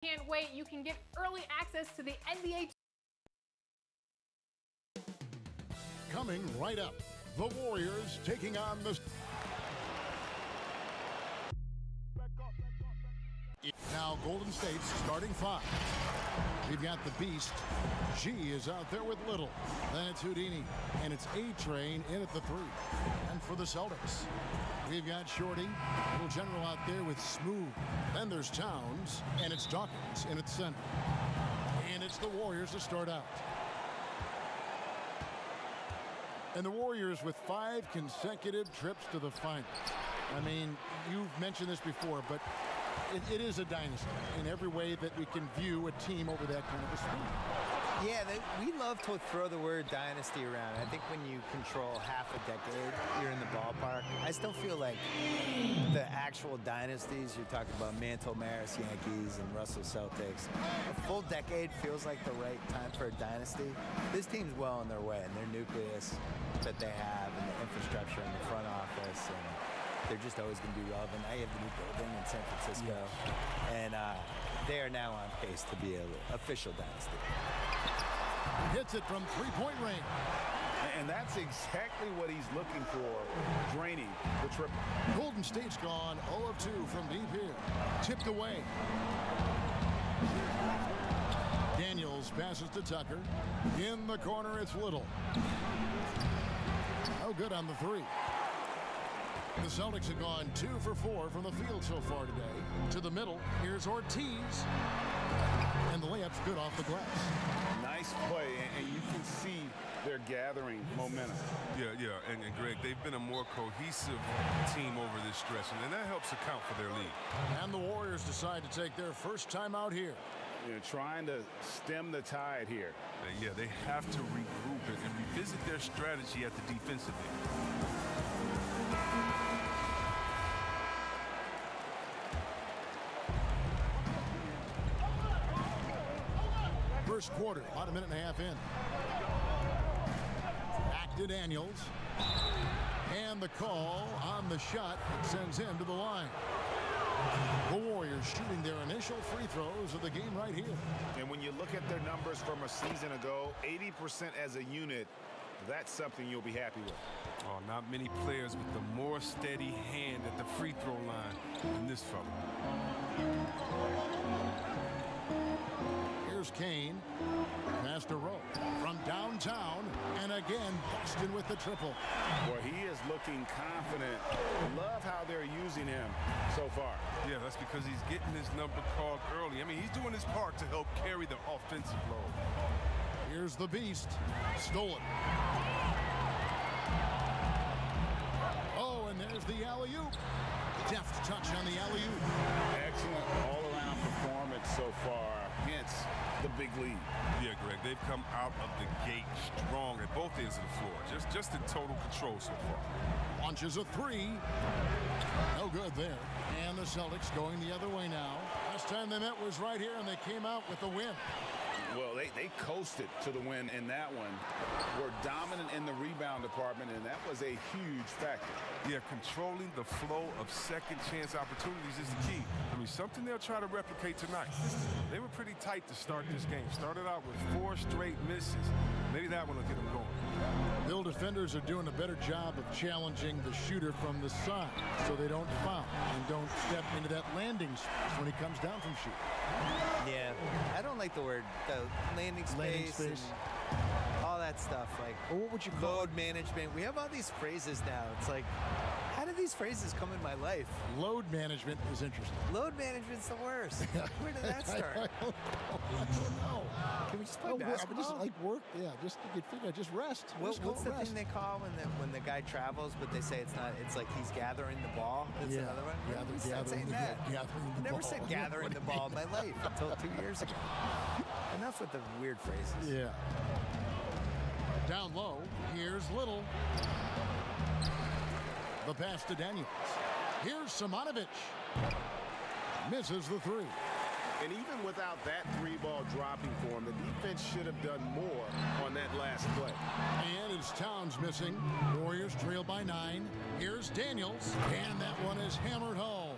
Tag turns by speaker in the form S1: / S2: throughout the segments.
S1: Can't wait. You can get early access to the NBA.
S2: Coming right up, the Warriors taking on the... Now Golden State's starting five. We've got the Beast. G is out there with Little. Then it's Houdini. And it's A-Train in at the three. And for the Celtics, we've got Shorty, Little General out there with Smooth. Then there's Towns. And it's Dawkins in at center. And it's the Warriors to start out. And the Warriors with 5 consecutive trips to the finals. I mean, you've mentioned this before, but it is a dynasty in every way that we can view a team over that kind of a span.
S3: Yeah, we love to throw the word dynasty around. I think when you control half a decade, you're in the ballpark. I still feel like the actual dynasties, you're talking about Mantle, Maris, Yankees, and Russell Celtics. A full decade feels like the right time for a dynasty. This team's well on their way, and their nucleus that they have, and the infrastructure in the front office, and they're just always going to be relevant. Now you have the new building in San Francisco, and they are now on pace to be an official dynasty.
S2: Hits it from three-point range.
S4: And that's exactly what he's looking for, draining the triple.
S2: Golden State's gone 0 of 2 from deep here. Tipped away. Daniels passes to Tucker. In the corner, it's Little. Oh, good on the three. The Celtics have gone 2 for 4 from the field so far today. To the middle, here's Ortiz. And the layup's good off the glass.
S4: Nice play, and you can see they're gathering momentum.
S5: Yeah, and Greg, they've been a more cohesive team over this stretch, and that helps account for their lead.
S2: And the Warriors decide to take their first time out here.
S4: Trying to stem the tide here.
S5: Yeah, they have to regroup and revisit their strategy at the defensive end.
S2: First quarter, about a minute and a half in. Back to Daniels. And the call on the shot sends him to the line. The Warriors shooting their initial free throws of the game right here.
S4: And when you look at their numbers from a season ago, 80% as a unit, that's something you'll be happy with.
S5: Oh, not many players with the more steady hand at the free throw line than this fella.
S2: Here's Kane. Pass to Rowe from downtown. And again, Boston with the triple.
S4: Boy, he is looking confident. Love how they're using him so far.
S5: Yeah, that's because he's getting his number called early. I mean, he's doing his part to help carry the offensive load.
S2: Here's the Beast. Stolen. Oh, and there's the alley-oop. Deft touch on the alley-oop.
S4: Excellent all-around performance so far, hence the big lead.
S5: Yeah, Greg, they've come out of the gate strong at both ends of the floor. Just in total control so far.
S2: Launches a three. No good there. And the Celtics going the other way now. Last time they met was right here, and they came out with the win.
S4: Well, they coasted to the win in that one. Were dominant in the rebound department, and that was a huge factor.
S5: Yeah, controlling the flow of second-chance opportunities is the key. I mean, something they'll try to replicate tonight. They were pretty tight to start this game. Started out with 4 straight misses. Maybe that one will get them going.
S2: Bill defenders are doing a better job of challenging the shooter from the side so they don't foul and don't step into that landing space when he comes down from shooting.
S3: Yeah, I don't like the word landing space. And all that stuff. Like,
S2: well, what would you call
S3: load management? We have all these phrases now. It's like, how did these phrases come in my life?
S2: Load management is interesting.
S3: Load management's the worst. Where did that start?
S2: I don't know.
S3: Can we just play basketball?
S2: Just like work, yeah. Just you figure, just rest.
S3: What's the thing they call when the guy travels, but they say it's not? It's like he's gathering the ball. That's another one.
S2: Gathering the
S3: Never
S2: ball.
S3: said gathering the ball in my life until 2 years ago. Enough with the weird phrases.
S2: Yeah. Down low, here's Little. The pass to Daniels. Here's Simonovic. Misses the three.
S4: And even without that three-ball dropping for him, the defense should have done more on that last play.
S2: And it's Towns missing. Warriors trail by 9. Here's Daniels. And that one is hammered home.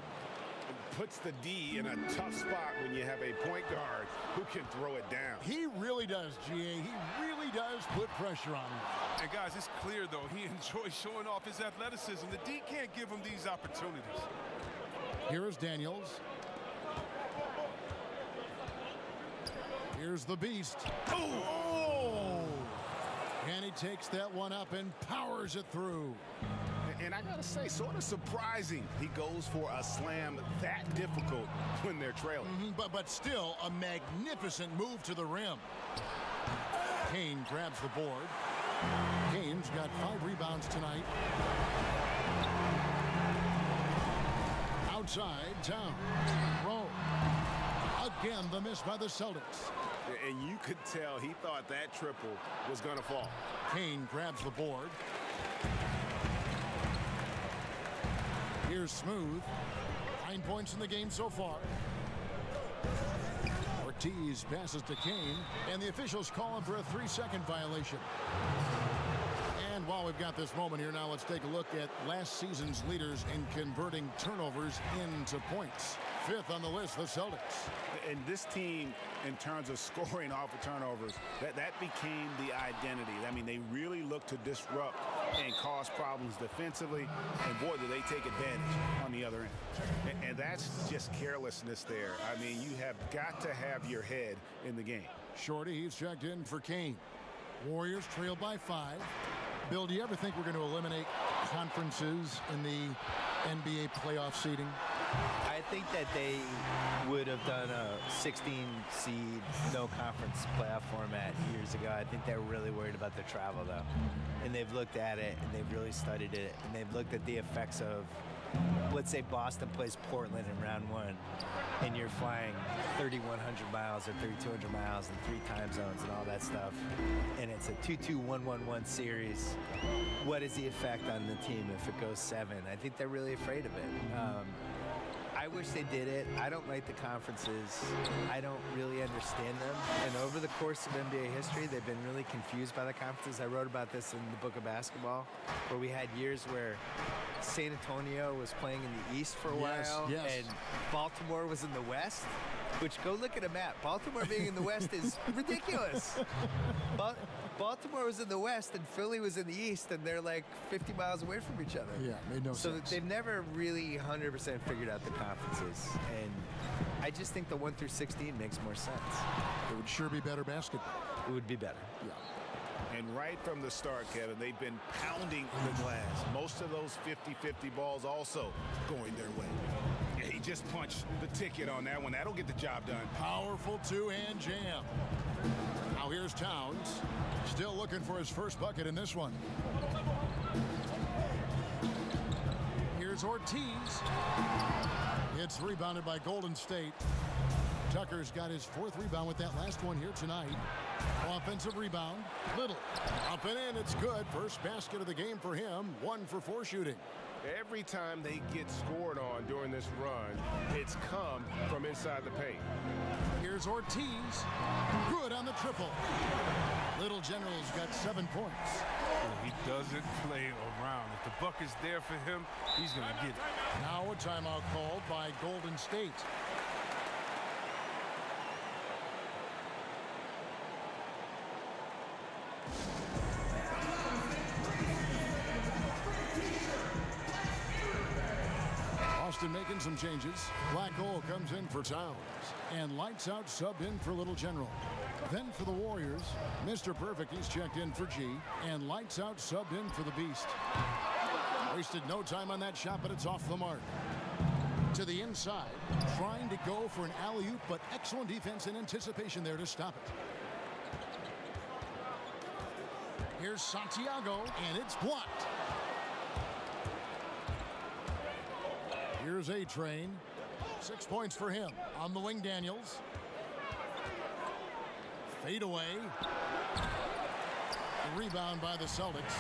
S4: puts the D in a tough spot when you have a point guard who can throw it down.
S2: He really does, GA. He really does put pressure on him.
S5: And guys, it's clear, though, he enjoys showing off his athleticism. The D can't give him these opportunities.
S2: Here is Daniels. Here's the Beast. Oh! And he takes that one up and powers it through.
S4: And I gotta say, sort of surprising he goes for a slam that difficult when they're trailing.
S2: But still a magnificent move to the rim. Kane grabs the board. Kane's got 5 rebounds tonight. Outside, Town. Rowe. Again, the miss by the Celtics.
S4: And you could tell he thought that triple was gonna fall.
S2: Kane grabs the board. Here's Smooth. 9 points in the game so far. Ortiz passes to Kane, and the officials call him for a 3-second violation. And while we've got this moment here now, let's take a look at last season's leaders in converting turnovers into points. 5th on the list, the Celtics.
S4: And this team, in terms of scoring off of turnovers, that became the identity. I mean, they really look to disrupt and cause problems defensively, and boy, do they take advantage on the other end. And that's just carelessness there. I mean, you have got to have your head in the game.
S2: Shorty, he's checked in for Kane. Warriors trail by 5. Bill, do you ever think we're going to eliminate conferences in the NBA playoff seeding?
S3: I think that they would have done a 16-seed no conference playoff format years ago. I think they're really worried about the travel, though. And they've looked at it, and they've really studied it, and they've looked at the effects of, let's say Boston plays Portland in round 1, and you're flying 3,100 miles or 3,200 miles in 3 time zones and all that stuff, and it's a 2-2-1-1-1 series. What is the effect on the team if it goes 7? I think they're really afraid of it. I wish they did it. I don't like the conferences. I don't really understand them. And over the course of NBA history, they've been really confused by the conferences. I wrote about this in the book of basketball, where we had years where San Antonio was playing in the East for a while, and Baltimore was in the West, which, go look at a map. Baltimore being in the West is ridiculous. Baltimore was in the West and Philly was in the East, and they're like 50 miles away from each other.
S2: Yeah, made no sense.
S3: So they've never really 100% figured out the conferences, and I just think the 1 through 16 makes more sense.
S2: It would sure be better basketball.
S3: It would be better.
S2: Yeah.
S4: And right from the start, Kevin, they've been pounding the glass. Most of those 50-50 balls also going their way. Yeah, he just punched the ticket on that one. That'll get the job done.
S2: Powerful 2-hand jam. Now here's Towns. Still looking for his first bucket in this one. Here's Ortiz. It's rebounded by Golden State. Tucker's got his 4th rebound with that last one here tonight. Offensive rebound. Little. Up and in. It's good. First basket of the game for him. 1 for 4 shooting.
S4: Every time they get scored on during this run, it's come from inside the paint.
S2: Here's Ortiz. Good on the triple. Little General's got 7 points.
S5: He doesn't play around. If the buck is there for him, he's going to get it.
S2: Now a timeout called by Golden State. Austin making some changes. Black Hole comes in for Towns. And Lights Out subbed in for Little General. Then for the Warriors, Mr. Perfect, he's checked in for G. And Lights Out subbed in for the Beast. Wasted no time on that shot, but it's off the mark. To the inside, trying to go for an alley-oop, but excellent defense and anticipation there to stop it. Here's Santiago, and it's blocked. Here's A-Train. 6 points for him. On the wing, Daniels. Fade away. The rebound by the Celtics.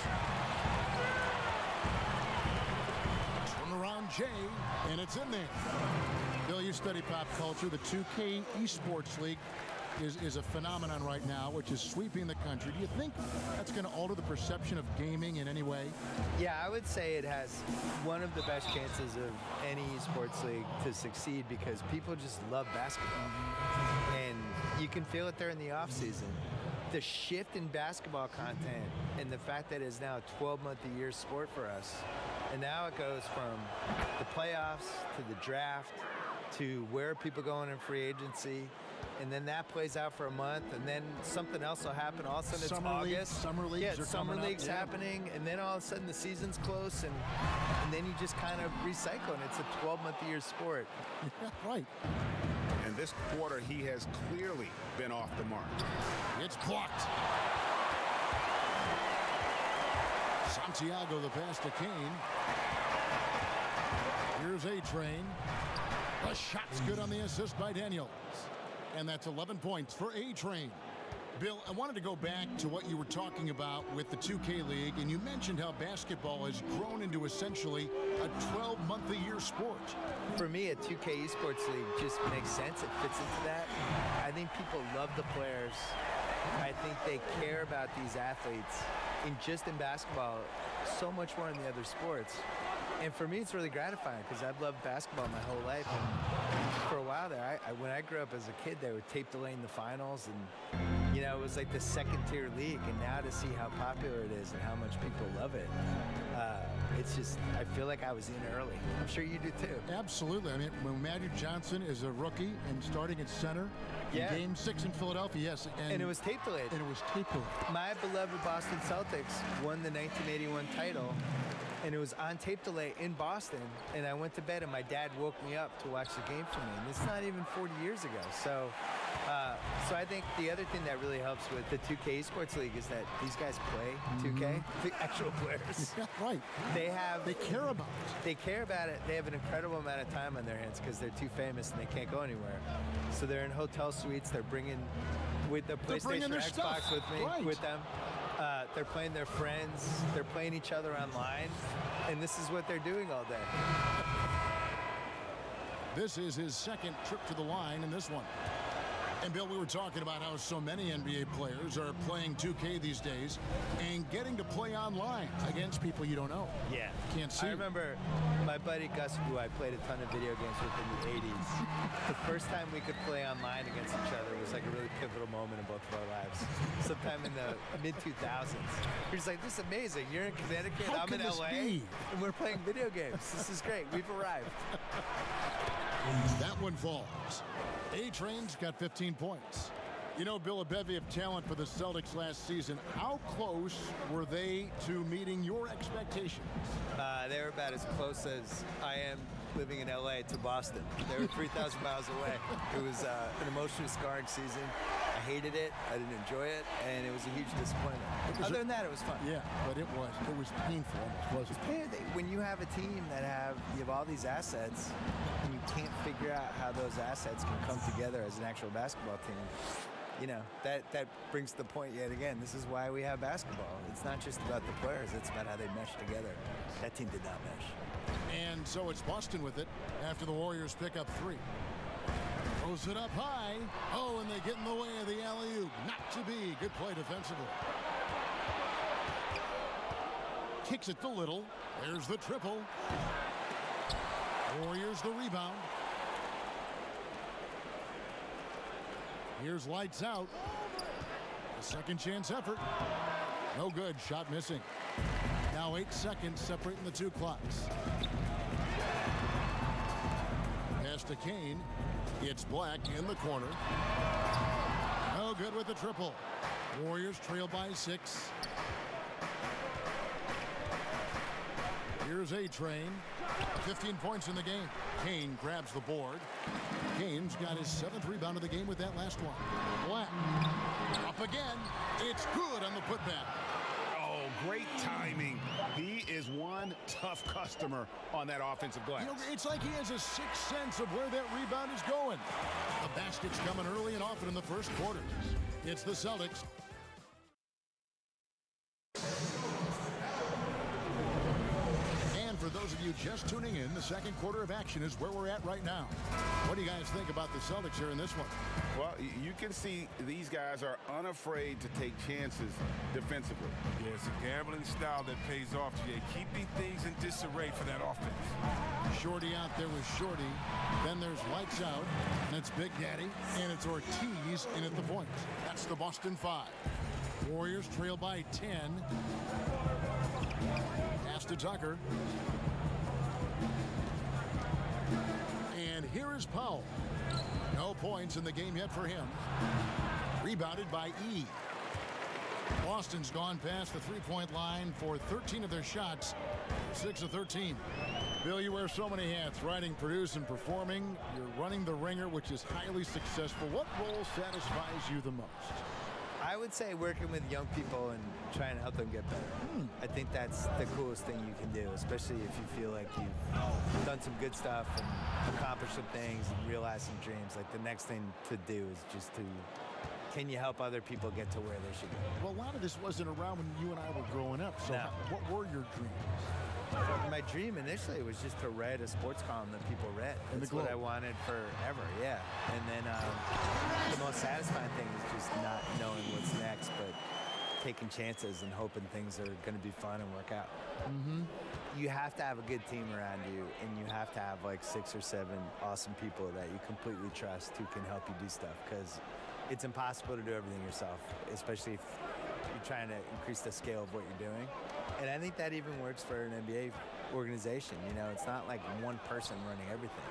S2: Turn around Jay, and it's in there. Bill, you study pop culture. The 2K Esports League is a phenomenon right now, which is sweeping the country. Do you think that's going to alter the perception of gaming in any way?
S3: Yeah, I would say it has one of the best chances of any sports league to succeed because people just love basketball. And you can feel it there in the offseason. The shift in basketball content and the fact that it's now a 12-month-a-year sport for us. And now it goes from the playoffs to the draft to where people going in free agency. And then that plays out for a month, and then something else will happen. All of a sudden, it's August.
S2: Summer leagues are
S3: summer
S2: coming
S3: leagues
S2: up.
S3: happening, and then all of a sudden the season's close, and then you just kind of recycle, and it's a 12-month-a-year sport.
S2: Yeah, right.
S4: And this quarter, he has clearly been off the mark.
S2: It's blocked. Santiago the pass to Kane. Here's A-Train. The shot's good on the assist by Daniels. And that's 11 points for A-Train. Bill, I wanted to go back to what you were talking about with the 2K League, and you mentioned how basketball has grown into essentially a 12-month-a-year sport.
S3: For me, a 2K esports league just makes sense. It fits into that. I think people love the players. I think they care about these athletes, in basketball, so much more in the other sports. And for me, it's really gratifying because I've loved basketball my whole life. And for a while there, when I grew up as a kid, they were tape delaying the finals. And, it was like the second-tier league. And now to see how popular it is and how much people love it, it's just, I feel like I was in early. I'm sure you do too.
S2: Absolutely. I mean, when Magic Johnson is a rookie and starting at center in Game 6 in Philadelphia, yes.
S3: And it was tape delayed. My beloved Boston Celtics won the 1981 title. And it was on tape delay in Boston, and I went to bed, and my dad woke me up to watch the game for me. And it's not even 40 years ago. So I think the other thing that really helps with the 2K Esports League is that these guys play 2K, the actual players.
S2: Yeah, right.
S3: They care about it. They care about it. They have an incredible amount of time on their hands because they're too famous and they can't go anywhere. So they're in hotel suites. They're bringing with the PlayStation or Xbox with them. They're playing their friends. They're playing each other online. And this is what they're doing all day.
S2: This is his second trip to the line in this one. And, Bill, we were talking about how so many NBA players are playing 2K these days and getting to play online against people you don't know.
S3: Yeah.
S2: Can't see.
S3: I remember my buddy Gus, who I played a ton of video games with in the 80s. The first time we could play online against each other was like a really pivotal moment in both of our lives. Sometime in the mid-2000s. We're just like, this is amazing. You're in Connecticut, I'm in LA, and we're playing video games. This is great. We've arrived.
S2: That one falls. A-Train's got 15 points. You know, Bill, a bevy of talent for the Celtics last season. How close were they to meeting your expectations?
S3: They were about as close as I am living in LA to Boston. They were 3,000 miles away. It was an emotionally scarring season. I hated it. I didn't enjoy it, and it was a huge disappointment. Other than that, it was fun.
S2: Yeah, but it was painful almost, wasn't it?
S3: When you have a team that you have all these assets, and you can't figure out how those assets can come together as an actual basketball team, that brings the point yet again. This is why we have basketball. It's not just about the players. It's about how they mesh together. That team did not mesh.
S2: And so it's Boston with it after the Warriors pick up 3. Throws it up high. Oh, and they get in the way of the alley-oop. Not to be. Good play defensively. Kicks it to Little. There's the triple. Warriors the rebound. Here's lights out. A second chance effort. No good. Shot missing. Now 8 seconds separating the two clocks. Pass to Kane. It's Black in the corner. No good with the triple. Warriors trail by 6. Here's A-Train. 15 points in the game. Kane grabs the board. Kane's got his 7th rebound of the game with that last one. Black. Up again. It's good on the putback.
S4: Oh, great timing. He is one tough customer on that offensive glass.
S2: It's like he has a sixth sense of where that rebound is going. The basket's coming early and often in the first quarter. It's the Celtics. For for those of you just tuning in, the second quarter of action is where we're at right now. What do you guys think about the Celtics here in this one?
S4: Well, you can see these guys are unafraid to take chances defensively.
S5: Yeah, it's a gambling style that pays off, Jay. Keeping things in disarray for that offense.
S2: Shorty out there with Shorty. Then there's Lights Out, and it's Big Daddy, and it's Ortiz in at the point. That's the Boston 5. Warriors trail by 10. Pass to Tucker. And here is Powell. No points in the game yet for him. Rebounded by E. Boston's gone past the three-point line for 13 of their shots, 6 of 13. Bill, you wear so many hats, writing, producing, performing. You're running the ringer, which is highly successful. What role satisfies you the most?
S3: I would say working with young people and trying to help them get better. I think that's the coolest thing you can do, especially if you feel like you've done some good stuff and accomplished some things and realized some dreams. Like the next thing to do is just to, can you help other people get to where they should go?
S2: Well, a lot of this wasn't around when you and I were growing up. So
S3: No.
S2: what were your dreams?
S3: My dream initially was just to write a sports column that people read.
S2: In the
S3: That's what
S2: Globe.
S3: I wanted forever, yeah. And then the most satisfying thing is just not knowing what's next, but taking chances and hoping things are going to be fun and work out. You have to have a good team around you, and you have to have like 6 or 7 awesome people that you completely trust who can help you do stuff, because it's impossible to do everything yourself, especially if you're trying to increase the scale of what you're doing. And I think that even works for an NBA organization. You know, it's not like one person running everything.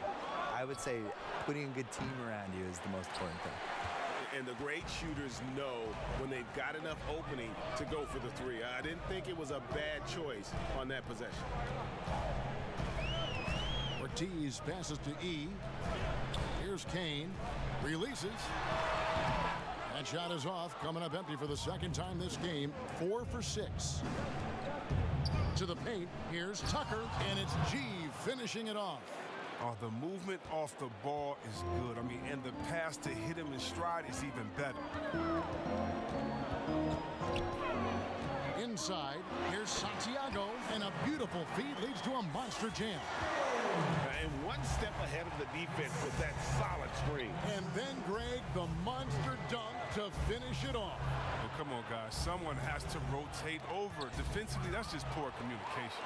S3: I would say putting a good team around you is the most important thing.
S4: And the great shooters know when they've got enough opening to go for the three. I didn't think it was a bad choice on that possession.
S2: Ortiz passes to E. Here's Kane. Releases. That shot is off. Coming up empty for the second time this game. 4 for 6. To the paint. Here's Tucker. And it's G finishing it off.
S5: Oh, the movement off the ball is good. I mean, and the pass to hit him in stride is even better.
S2: Inside, here's Santiago, and a beautiful feed leads to a monster jam.
S4: And one step ahead of the defense with that solid screen.
S2: And then, Greg, the monster dunk to finish it off.
S5: Oh, come on, guys. Someone has to rotate over. Defensively, that's just poor communication.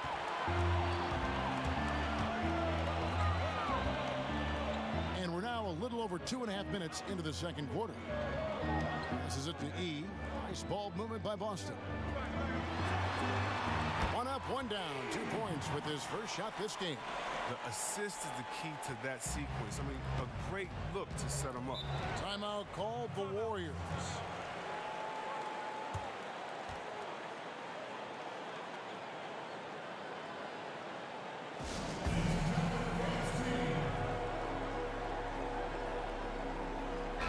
S2: And we're now a little over 2.5 minutes into the second quarter. Passes it to E. Nice ball movement by Boston. 1 up, 1 down. 2 points with his first shot this game.
S5: The assist is the key to that sequence. I mean, a great look to set him up.
S2: Timeout called the Warriors.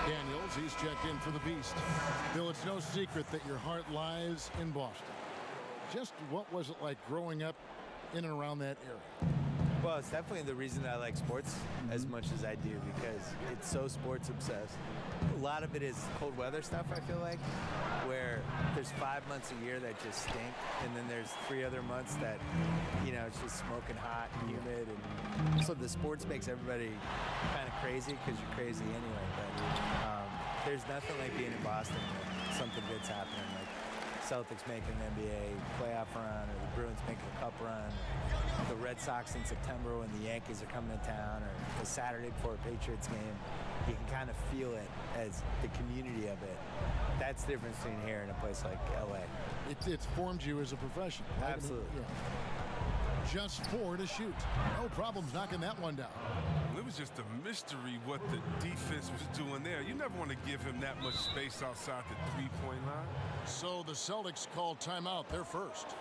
S2: Daniels, he's checked in for the Beast. Bill, it's no secret that your heart lies in Boston. Just what was it like growing up in and around that area?
S3: Well, it's definitely the reason I like sports as much as I do, because it's so sports obsessed. A lot of it is cold weather stuff, I feel like, where there's 5 months a year that just stink, and then there's 3 other months that, you know, it's just smoking hot and humid. And so the sports makes everybody kind of crazy because you're crazy anyway. But there's nothing like being in Boston when something good's happening, like Celtics making an NBA playoff run, or the Bruins making a cup run, the Red Sox in September when the Yankees are coming to town, or the Saturday before a Patriots game. You can kind of feel it as the community of it. That's the difference between here and a place like LA.
S2: It's formed you as a professional. Right?
S3: Absolutely.
S2: I mean, yeah. Just 4 to shoot. No problems knocking that one down.
S5: It was just a mystery what the defense was doing there. You never want to give him that much space outside the three-point line.
S2: So the Celtics call timeout. They're first.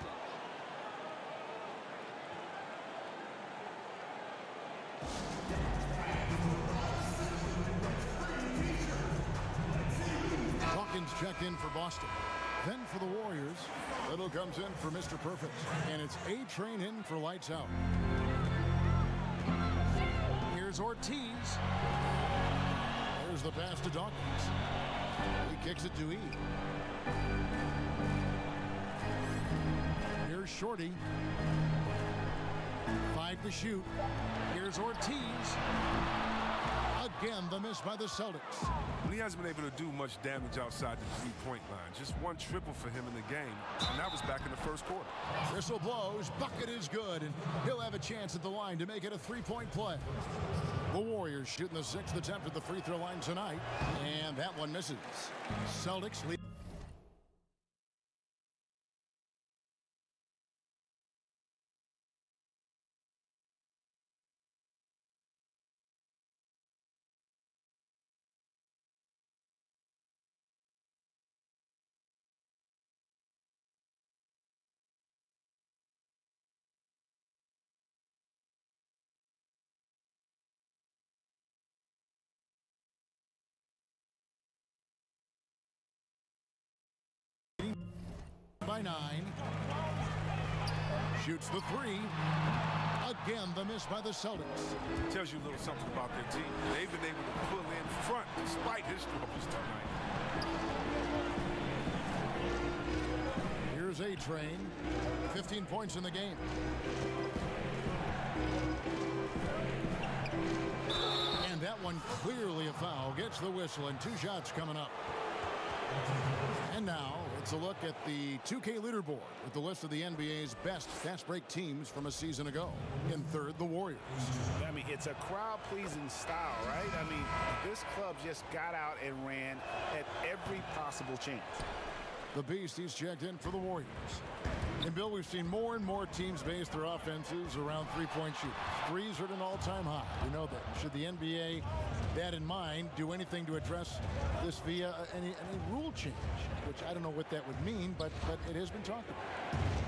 S2: Hawkins checked in for Boston. Then for the Warriors, Little comes in for Mr. Perfect. And it's A-Train in for Lights Out. Here's Ortiz. There's the pass to Dawkins. He kicks it to E. Here's Shorty. 5 to shoot. Here's Ortiz. Again, the miss by the Celtics.
S5: He hasn't been able to do much damage outside the three-point line. Just one triple for him in the game, and that was back in the first quarter.
S2: Whistle blows, bucket is good, and he'll have a chance at the line to make it a three-point play. The Warriors shooting the 6th attempt at the free throw line tonight, and that one misses. Celtics lead. By 9. Shoots the 3. Again, the miss by the Celtics.
S5: Tells you a little something about their team. They've been able to pull in front despite his struggles tonight.
S2: Here's A-Train. 15 points in the game. And that one clearly a foul. Gets the whistle and 2 shots coming up. And now it's a look at the 2K leaderboard with the list of the NBA's best fast break teams from a season ago. In third, the Warriors.
S4: I mean, it's a crowd-pleasing style, right? I mean, this club just got out and ran at every possible chance.
S2: The Beast, he's checked in for the Warriors. And Bill, we've seen more and more teams base their offenses around three-point shooting. Threes are at an all-time high. We know that. Should the NBA, that in mind, do anything to address this via any rule change? Which I don't know what that would mean, but it has been talked about.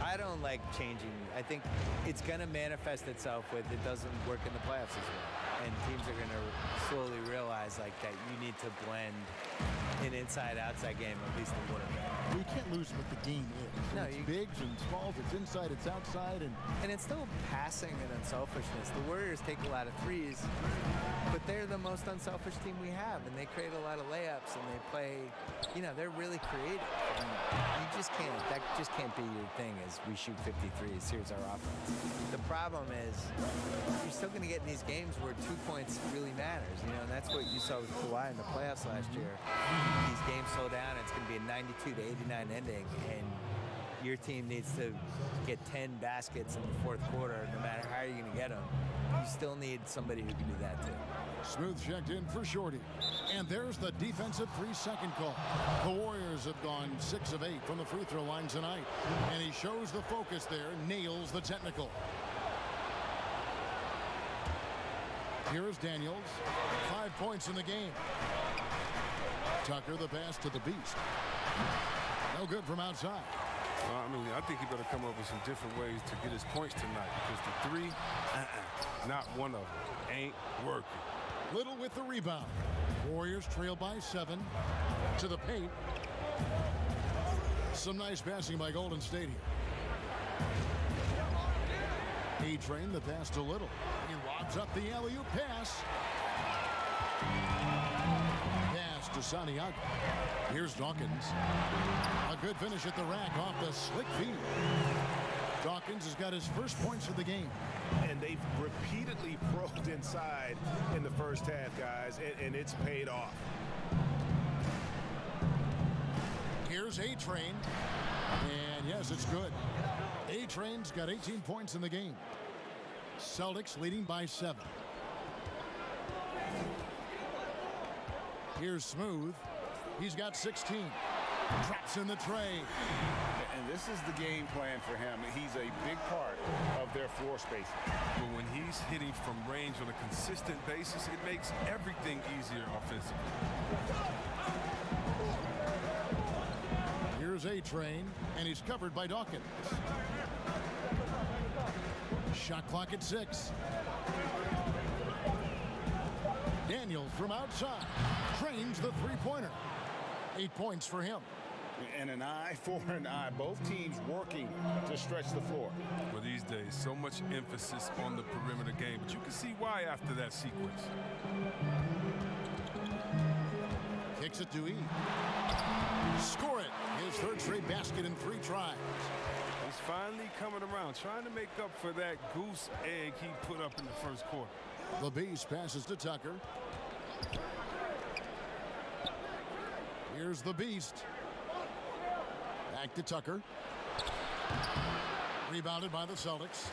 S3: I don't like changing. I think it's going to manifest itself with it doesn't work in the playoffs as well. And teams are going to slowly realize like that you need to blend an inside-outside game at least a little bit.
S2: We can't lose what the game is.
S3: No,
S2: it's bigs and smalls, it's inside, it's outside.
S3: And it's still passing and unselfishness. The Warriors take a lot of threes, but they're the most unselfish team we have, and they create a lot of layups, and they play, they're really creative. And you just can't, that just can't be your thing is we shoot 53s, here's our offense. The problem is you're still going to get in these games where 2 points really matters, and that's what you saw with Kawhi in the playoffs last year. These games slow down, it's going to be a 92 to 89 ending, and your team needs to get 10 baskets in the fourth quarter, no matter how you're going to get them. You still need somebody who can do that too.
S2: Smooth checked in for Shorty. And there's the defensive 3-second call. The Warriors have gone 6 of 8 from the free throw line tonight. And he shows the focus there, nails the technical. Here's Daniels. 5 points in the game. Tucker the pass to the Beast. No good from outside.
S5: I think he better come up with some different ways to get his points tonight because the three, not one of them, ain't working.
S2: Little with the rebound. Warriors trail by 7 to the paint. Some nice passing by Golden State here. A-Train the pass to Little. He lobs up the alley-oop pass. Pass to Santiago. Here's Dawkins. A good finish at the rack off the slick feed. Dawkins has got his first points of the game.
S4: And they've repeatedly probed inside in the first half, guys, and it's paid off.
S2: Here's A-Train. And yes, it's good. A-Train's got 18 points in the game. Celtics leading by 7. Here's Smooth. He's got 16. Traps in the tray.
S4: And this is the game plan for him. He's a big part of their floor spacing.
S5: But when he's hitting from range on a consistent basis, it makes everything easier offensively.
S2: Here's A-Train, and he's covered by Dawkins. Shot clock at 6. Daniels from outside. Trains the three-pointer. 8 points for him.
S4: And an eye for an eye. Both teams working to stretch the floor.
S5: Well, these days, so much emphasis on the perimeter game, but you can see why after that sequence.
S2: Kicks it to E. Score it. His third straight basket in 3 tries.
S5: This He's finally coming around, trying to make up for that goose egg he put up in the first quarter.
S2: The Beast passes to Tucker. Here's the Beast. Back to Tucker. Rebounded by the Celtics.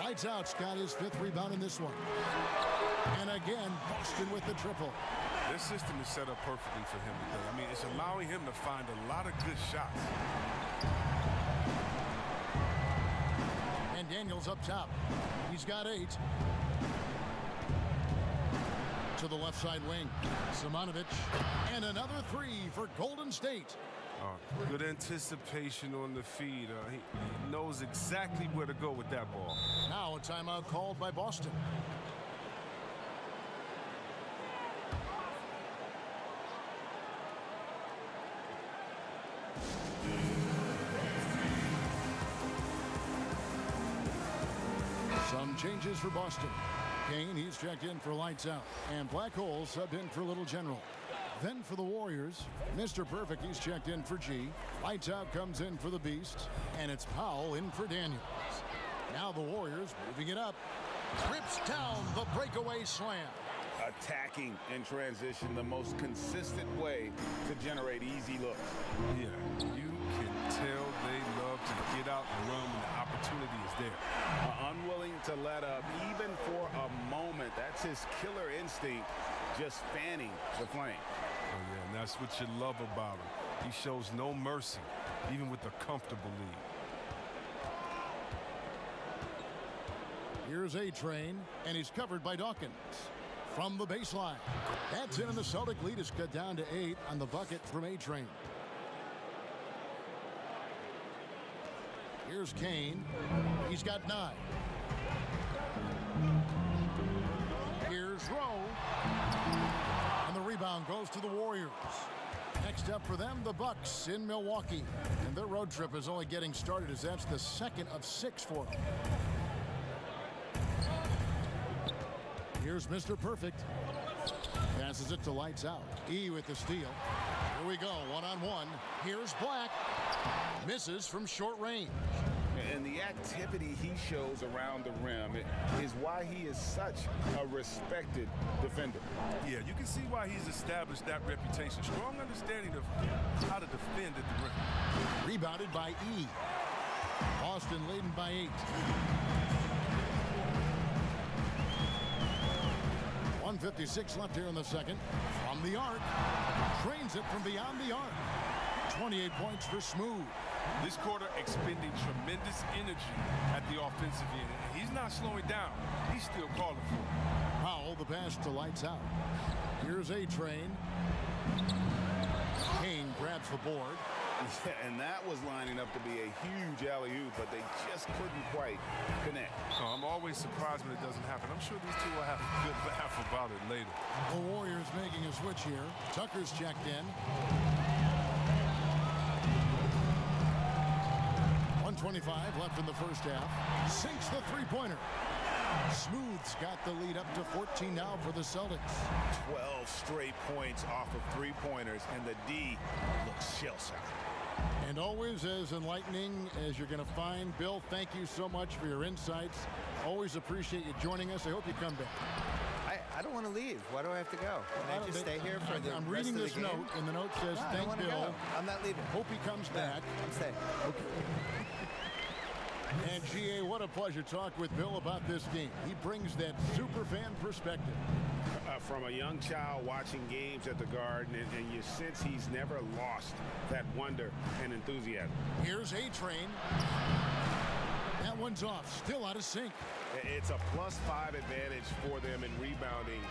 S2: Lights Out's got his 5th rebound in this one. And again, Boston with the triple.
S5: This system is set up perfectly for him today. I mean, it's allowing him to find a lot of good shots.
S2: And Daniels up top. He's got 8. To the left side wing. Simonovic. And another 3 for Golden State.
S5: Good anticipation on the feed. He knows exactly where to go with that ball.
S2: Now a timeout called by Boston. Some changes for Boston. Kane, he's checked in for Lights Out. And Black Hole subbed in for Little General. Then for the Warriors, Mr. Perfect, he's checked in for G. Lights Out comes in for the Beast. And it's Powell in for Daniels. Now the Warriors moving it up. Rips down the breakaway slam.
S4: Attacking in transition, the most consistent way to generate easy looks.
S5: Yeah, you can tell they love to get out and run when the opportunity is there.
S4: Unwilling to let up even for a moment. That's his killer instinct, just fanning the flame.
S5: Oh, yeah, and that's what you love about him. He shows no mercy, even with a comfortable lead.
S2: Here's A-Train, and he's covered by Dawkins. From the baseline. That's in, and the Celtic lead is cut down to 8 on the bucket from A-Train. Here's Kane. He's got 9. Here's Rowe. And the rebound goes to the Warriors. Next up for them, the Bucks in Milwaukee. And their road trip is only getting started, as that's the 2nd of 6 for them. Here's Mr. Perfect. Passes it to Lights Out. E with the steal. Here we go, one-on-one. Here's Black. Misses from short range.
S4: And the activity he shows around the rim is why he is such a respected defender.
S5: Yeah, you can see why he's established that reputation. Strong understanding of how to defend at the rim.
S2: Rebounded by E. Boston leading by 8. 1:56 left here in the second. From the arc. Trains it from beyond the arc. 28 points for Smooth.
S5: This quarter expending tremendous energy at the offensive end. He's not slowing down. He's still calling for it.
S2: Powell, the pass to Lights Out. Here's A-Train. Kane grabs the board.
S4: And that was lining up to be a huge alley-oop, but they just couldn't quite connect.
S5: So I'm always surprised when it doesn't happen. I'm sure these two will have a good laugh about it later.
S2: The Warriors making a switch here. Tucker's checked in. 1:25 left in the first half. Sinks the three-pointer. Smooth's got the lead up to 14 now for the Celtics.
S4: 12 straight points off of three-pointers, and the D looks shell-shocked.
S2: And always as enlightening as you're going to find. Bill, thank you so much for your insights. Always appreciate you joining us. I hope you come back.
S3: I don't want to leave. Why do I have to go? Can I just stay here for the
S2: I'm
S3: rest
S2: reading
S3: of the
S2: this
S3: game?
S2: note, and the note says,
S3: No, I
S2: thank
S3: don't wanna
S2: Bill.
S3: go. I'm not leaving.
S2: Hope he comes back.
S3: I'm staying.
S2: Okay. And GA, what a pleasure talk with Bill about this game. He brings that super fan perspective.
S4: From a young child watching games at the Garden, and you sense he's never lost that wonder and enthusiasm.
S2: Here's A-Train. That one's off. Still out of sync.
S4: It's a +5 advantage for them in rebounding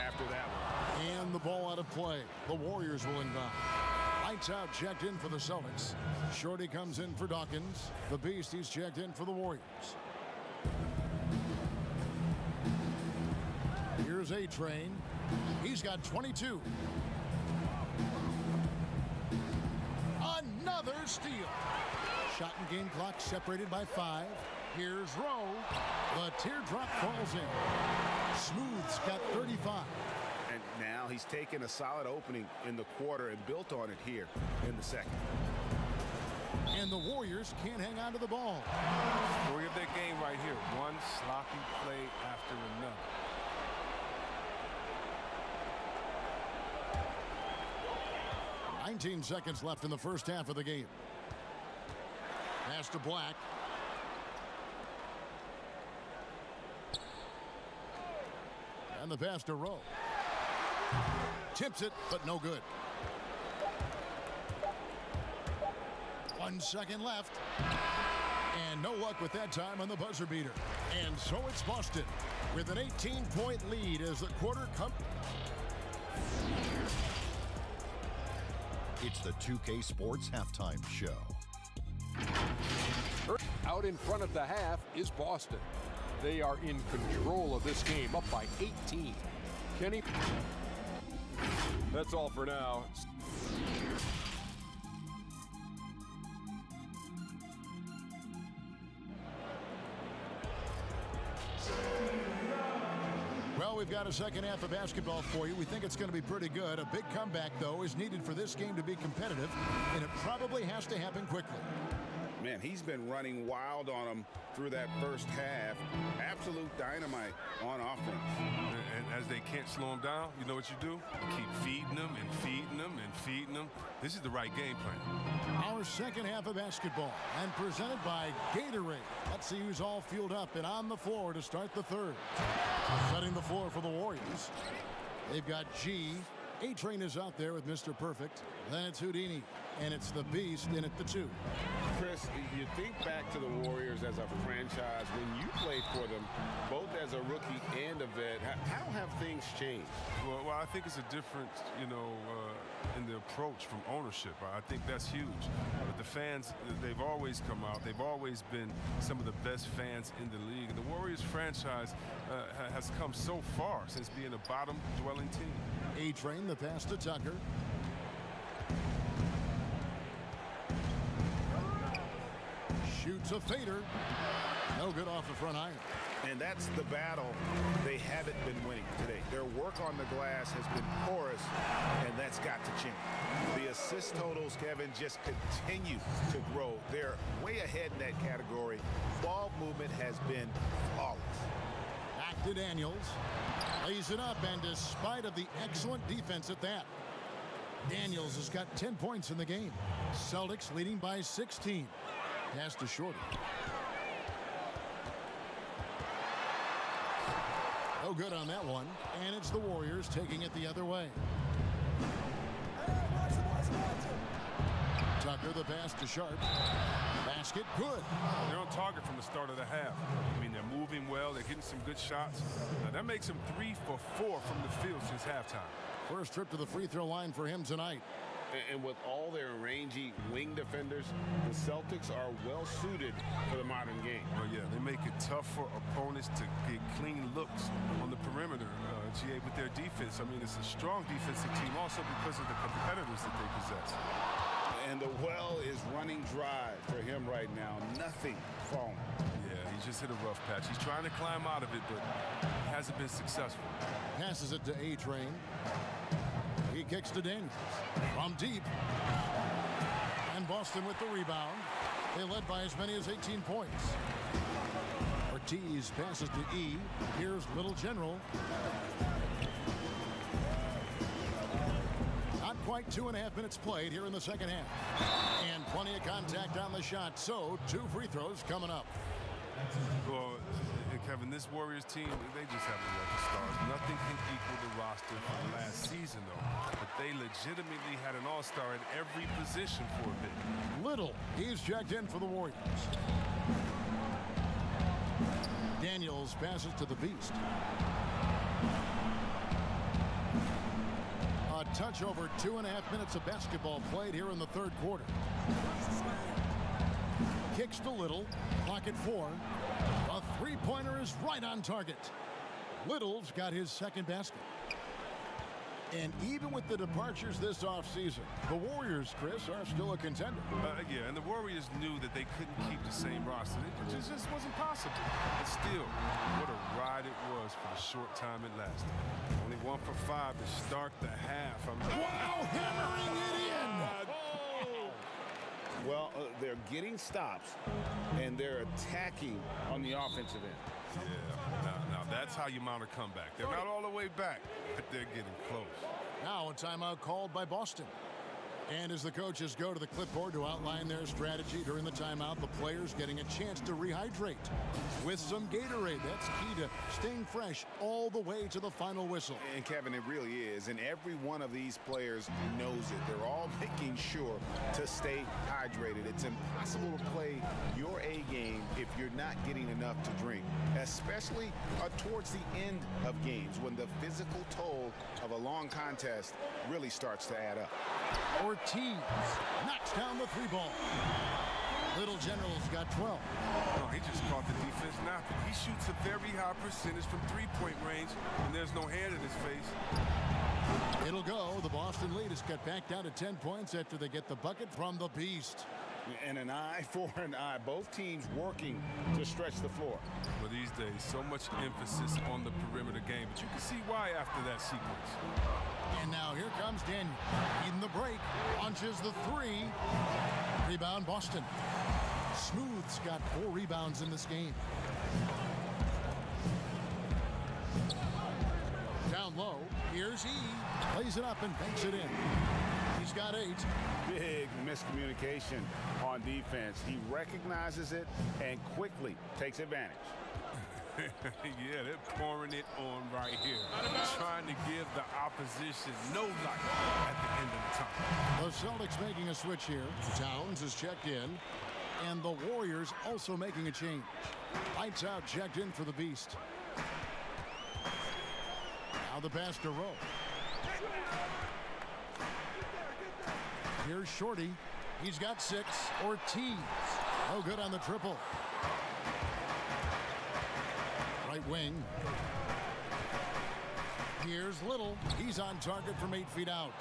S4: after that one.
S2: And the ball out of play. The Warriors will inbound. Lights Out checked in for the Celtics. Shorty comes in for Dawkins. The Beast, he's checked in for the Warriors. Here's A-Train. He's got 22. Another steal. Shot and game clock separated by 5. Here's Rowe. The teardrop falls in. Smooth's got 35.
S4: And now he's taken a solid opening in the quarter and built on it here in the second.
S2: And the Warriors can't hang on to the ball.
S5: Story of their game right here. One sloppy play after another.
S2: "19 seconds left in the first half of the game. Pass to Black. And the pass to Rowe. Tips it, but no good. 1 second left. And no luck with that time on the buzzer beater. And so it's Boston with an 18-point lead as the quarter comes.
S6: It's the 2K Sports Halftime Show.
S7: Out in front of the half is Boston. They are in control of this game, up by 18. Kenny? That's all for now.
S2: Well, we've got a second half of basketball for you. We think it's going to be pretty good. A big comeback, though, is needed for this game to be competitive, and it probably has to happen quickly.
S4: Man, he's been running wild on them through that first half. Absolute dynamite on offense.
S5: And as they can't slow him down, you know what you do? You keep feeding them and feeding them and feeding them. This is the right game plan.
S2: Our second half of basketball, and presented by Gatorade. Let's see who's all fueled up and on the floor to start the third. Setting the floor for the Warriors. They've got G. A-Train is out there with Mr. Perfect. Then it's Houdini, and it's the Beast in at the 2.
S4: Chris, you think back to the Warriors as a franchise when you played for them, both as a rookie and a vet. How have things changed?
S5: Well, I think it's a difference, in the approach from ownership. I think that's huge. But the fans, they've always come out. They've always been some of the best fans in the league. And the Warriors franchise has come so far since being a bottom-dwelling team.
S2: A-Train, the pass to Tucker. Shoots a fader. No good off the front iron.
S4: And that's the battle they haven't been winning today. Their work on the glass has been porous, and that's got to change. The assist totals, Kevin, just continue to grow. They're way ahead in that category. Ball movement has been flawless.
S2: Back to Daniels. Lays it up, and despite of the excellent defense at that, Daniels has got 10 points in the game. Celtics leading by 16. Pass to Shorty. No good on that one, and it's the Warriors taking it the other way. Tucker, the pass to Sharp. Basket, good.
S5: They're on target from the start of the half. I mean, they're moving well. They're getting some good shots. That makes them 3 for 4 from the field since halftime.
S2: First trip to the free throw line for him tonight.
S4: And with all their rangy wing defenders, the Celtics are well suited for the modern game.
S5: Well, yeah, they make it tough for opponents to get clean looks on the perimeter, GA, with their defense. I mean, it's a strong defensive team also because of the competitors that they possess.
S4: And the well is running dry for him right now. Nothing falling.
S5: Yeah, he just hit a rough patch. He's trying to climb out of it, but hasn't been successful.
S2: Passes it to A-Train. He kicks to Daniels from deep. And Boston with the rebound. They led by as many as 18 points. Ortiz passes to E. Here's Little General. Not quite 2.5 minutes played here in the second half. And plenty of contact on the shot. So 2 free throws coming up.
S5: Well, Kevin, this Warriors team, they just have a record stars. Nothing can equal the roster from last season, though. But they legitimately had an all-star at every position for a bit.
S2: Little, he's checked in for the Warriors. Daniels passes to the Beast. A touch over 2.5 minutes of basketball played here in the third quarter. Kicks to Little, clock at 4. A three-pointer is right on target. Little's got his second basket. And even with the departures this offseason, the Warriors, Chris, are still a contender.
S5: Yeah, and the Warriors knew that they couldn't keep the same roster. It just wasn't possible. But still, what a ride it was for the short time it lasted. Only 1 for 5 to start the half.
S2: Wow, hammering it in!
S4: Well, they're getting stops, and they're attacking on the offensive end.
S5: Yeah, now that's how you mount a comeback. They're not all the way back, but they're getting close.
S2: Now a timeout called by Boston. And as the coaches go to the clipboard to outline their strategy during the timeout, the players getting a chance to rehydrate with some Gatorade. That's key to staying fresh all the way to the final whistle.
S4: And Kevin, it really is. And every one of these players knows it. They're all making sure to stay hydrated. It's impossible to play your A game if you're not getting enough to drink, especially towards the end of games when the physical toll of a long contest really starts to add up.
S2: Ortiz knocks down the three ball. Little General's got 12.
S5: No, he just caught the defense napping. He shoots a very high percentage from three-point range, and there's no hand in his face.
S2: It'll go. The Boston lead is cut back down to 10 points after they get the bucket from the Beast.
S4: And an eye for an eye. Both teams working to stretch the floor.
S5: Well, these days, so much emphasis on the perimeter game, but you can see why after that sequence.
S2: And now here comes Daniel. In the break, launches the three. Rebound, Boston. Smooth's got 4 rebounds in this game. Down low, here's E. Plays it up and banks it in. He's got 8.
S4: Big miscommunication on defense. He recognizes it and quickly takes advantage.
S5: Yeah, they're pouring it on right here. Trying to give the opposition no light at the end of the time.
S2: The Celtics making a switch here. Towns is checked in. And the Warriors also making a change. Lights out checked in for the Beast. Now the pass to Rowe. Here's Shorty. He's got 6. Ortiz. No good on the triple. Right wing. Here's Little. He's on target from 8 feet out.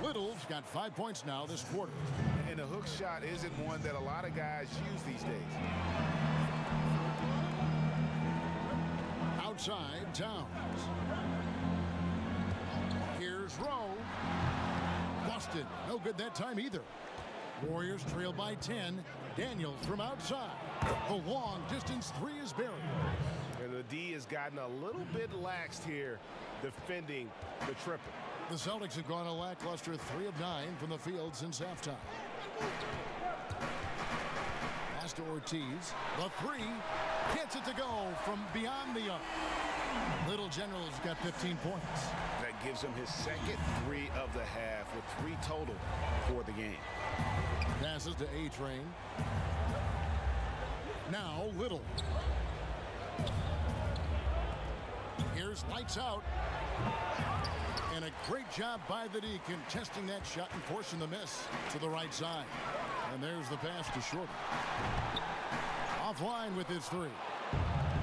S2: Little's got 5 points now this quarter.
S4: And the hook shot isn't one that a lot of guys use these days.
S2: Outside, Towns. Here's Rowe. Boston, no good that time either. Warriors trail by 10. Daniels from outside. The long distance 3 is buried.
S4: And the D has gotten a little bit laxed here defending the triple.
S2: The Celtics have gone a lackluster 3 of 9 from the field since halftime. Pass to Ortiz. The 3 gets it to go from beyond the arc. Little General's got 15 points.
S4: That gives him his second 3 of the half with 3 total for the game.
S2: Passes to A-Train. Now Little. Here's lights out. And a great job by the D contesting that shot and forcing the miss to the right side. And there's the pass to Short. Offline with his 3.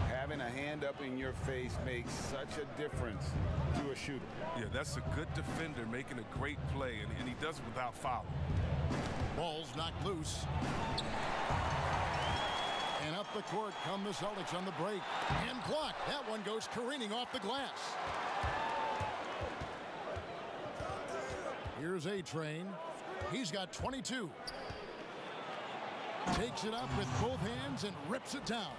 S4: Having a hand up in your face makes such a difference to a shooter.
S5: Yeah, that's a good defender making a great play, and he does it without foul.
S2: Ball's knocked loose. And up the court come the Celtics on the break. And blocked. That one goes careening off the glass. Here's A-Train. He's got 22. Takes it up with both hands and rips it down.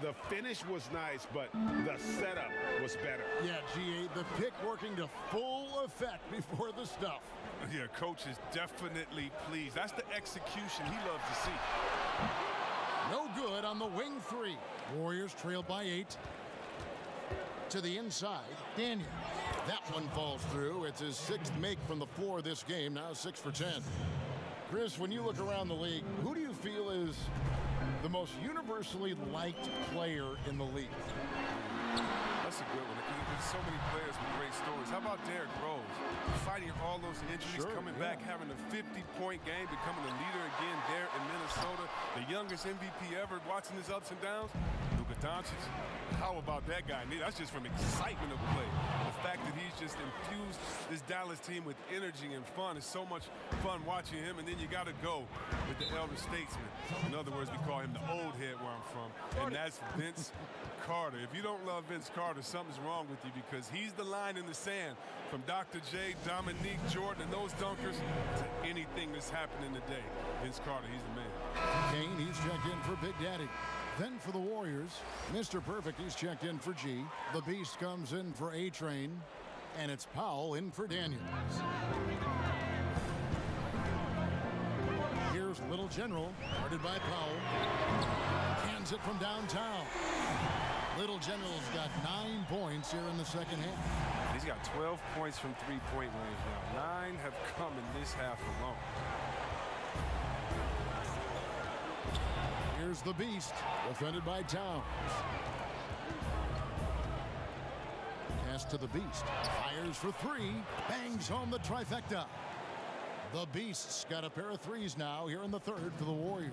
S4: The finish was nice, but the setup was better.
S2: Yeah, G8, the pick working to full effect before the stuff.
S5: Yeah, coach is definitely pleased. That's the execution he loves to see.
S2: No good on the wing 3. Warriors trail by 8. To the inside, Daniel. That one falls through. It's his 6th make from the floor this game, now 6 for 10. Chris, when you look around the league, who do you feel is the most universally liked player in the league?
S5: That's a good one. There's so many players with great stories. How about Derrick Rose? Fighting all those injuries, coming back, having a 50-point game, becoming a leader again there in Minnesota. The youngest MVP ever, watching his ups and downs. Luka Doncic, how about that guy? That's just from excitement of play. The fact that he's just infused this Dallas team with energy and fun. It's so much fun watching him, and then you got to go with the elder statesman. In other words, we call him the old head where I'm from, and that's Vince Carter. If you don't love Vince Carter, something's wrong with you, because he's the line in the sand from Dr. J, Dominique Jordan, and those dunkers to anything that's happening today. Vince Carter, he's the man.
S2: Kane, he's checked in for Big Daddy. Then for the Warriors, Mr. Perfect, he's checked in for G. The Beast comes in for A-Train, and it's Powell in for Daniels. Here's Little General, guarded by Powell. Cans it from downtown. Little General's got 9 points here in the second half.
S5: He's got 12 points from three-point range now. 9 have come in this half alone.
S2: Here's the Beast, defended by Towns. Pass to the Beast. Fires for 3. Bangs home the trifecta. The Beast's got a pair of threes now here in the third for the Warriors.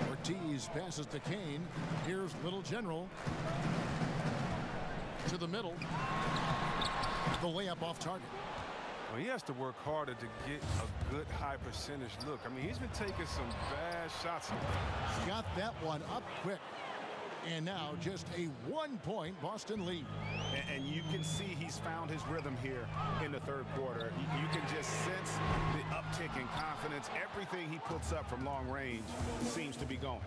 S2: Ortiz passes to Kane. Here's Little General. To the middle. The layup off target.
S5: Well, he has to work harder to get a good high percentage look. I mean, he's been taking some bad shots.
S2: Got that one up quick. And now just a 1-point Boston lead.
S4: And you can see he's found his rhythm here in the third quarter. You can just sense the uptick in confidence. Everything he puts up from long range seems to be going.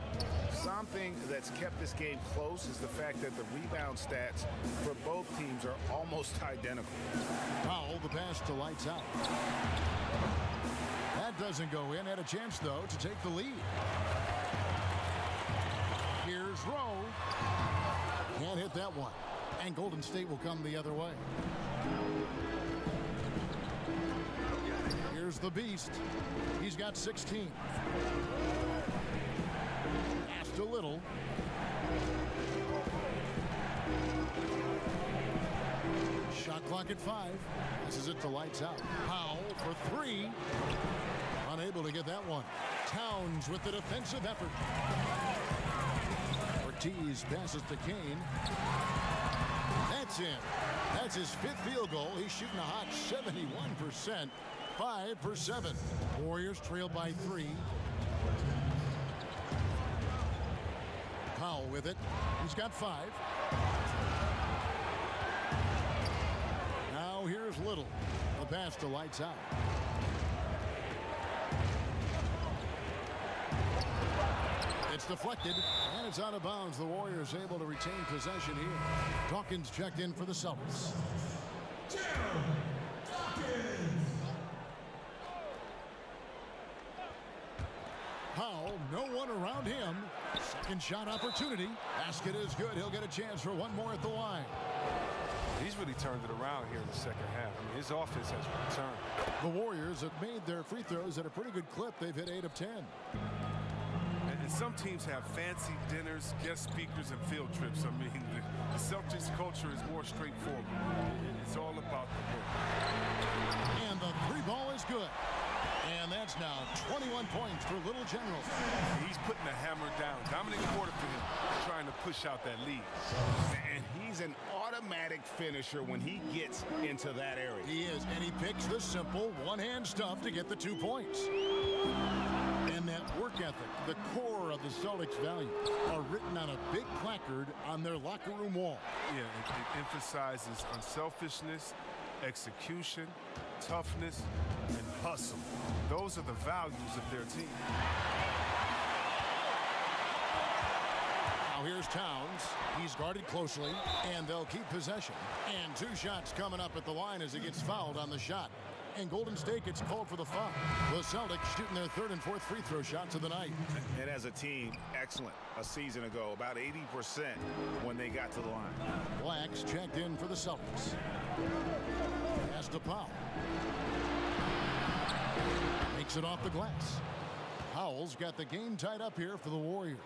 S4: Something that's kept this game close is the fact that the rebound stats for both teams are almost identical.
S2: Powell, the pass to Lights Out. That doesn't go in. Had a chance, though, to take the lead. Here's Rowe. Can't hit that one. And Golden State will come the other way. Here's the Beast. He's got 16. Pass to Little. Shot clock at 5. This is it to Lights Out. Powell for 3. Unable to get that one. Towns with the defensive effort. Ortiz passes to Kane. That's in. That's his 5th field goal. He's shooting a hot 71%. 5 for 7. Warriors trail by 3. Powell with it. He's got 5. Now here's Little. The pass to Lights Out. It's deflected, and it's out of bounds. The Warriors able to retain possession here. Dawkins checked in for the Celtics. Powell, no one around him. Second shot opportunity. Basket is good. He'll get a chance for one more at the line.
S5: He's really turned it around here in the second half. I mean, his offense has returned.
S2: The Warriors have made their free throws at a pretty good clip. They've hit 8 of 10.
S5: And some teams have fancy dinners, guest speakers, and field trips. I mean, the Celtics culture is more straightforward. It's all about the work.
S2: And the 3-ball is good. And that's now 21 points for Little General.
S5: He's putting the hammer down. Dominating quarter for him, trying to push out that lead.
S4: And he's an automatic finisher when he gets into that area.
S2: He is, and he picks the simple one-hand stuff to get the 2 points. And that work ethic, the core of the Celtics' value, are written on a big placard on their locker room wall.
S5: Yeah, it emphasizes unselfishness, execution, toughness, and hustle. Those are the values of their team.
S2: Now here's Towns. He's guarded closely, and they'll keep possession. And 2 shots coming up at the line as he gets fouled on the shot. And Golden State gets called for the foul. The Celtics shooting their 3rd and 4th free throw shots of the night.
S4: And as a team, excellent. A season ago, about 80% when they got to the line.
S2: Blacks checked in for the Celtics. Pass to Powell. Makes it off the glass. Powell's got the game tied up here for the Warriors.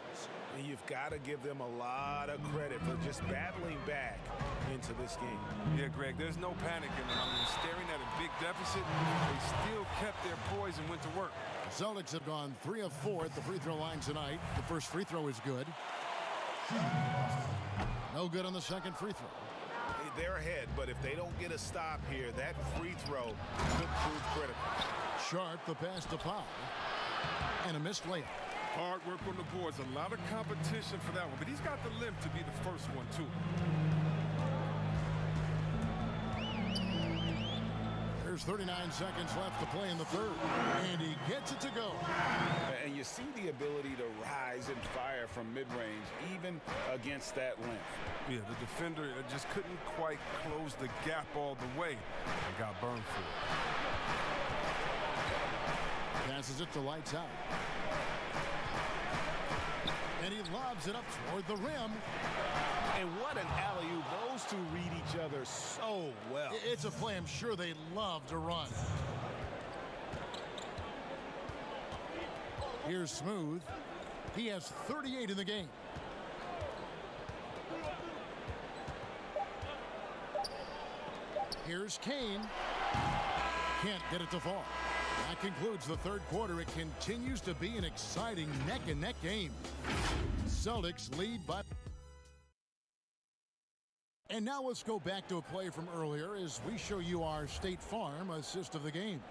S4: And you've got to give them a lot of credit for just battling back into this game.
S5: Yeah, Greg, there's no panic in them. I mean, staring at a big deficit, they still kept their poise and went to work.
S2: The Celtics have gone 3 of 4 at the free throw line tonight. The first free throw is good. No good on the second free throw.
S4: They're ahead, but if they don't get a stop here, that free throw could prove critical.
S2: Sharp, the pass to Powell. And a missed layup.
S5: Hard work on the boards. A lot of competition for that one, but he's got the limp to be the first one, too.
S2: There's 39 seconds left to play in the third, and he gets it to go.
S4: And you see the ability to rise and fire from mid-range, even against that length.
S5: Yeah, the defender just couldn't quite close the gap all the way and got burned for it.
S2: Passes it to Lights Out. And he lobs it up toward the rim.
S4: And what an alley-oop. Those two read each other so well.
S2: It's a play I'm sure they love to run. Here's Smooth. He has 38 in the game. Here's Kane. Can't get it to fall. That concludes the third quarter. It continues to be an exciting neck-and-neck game. Celtics lead by... And now let's go back to a play from earlier as we show you our State Farm assist of the game.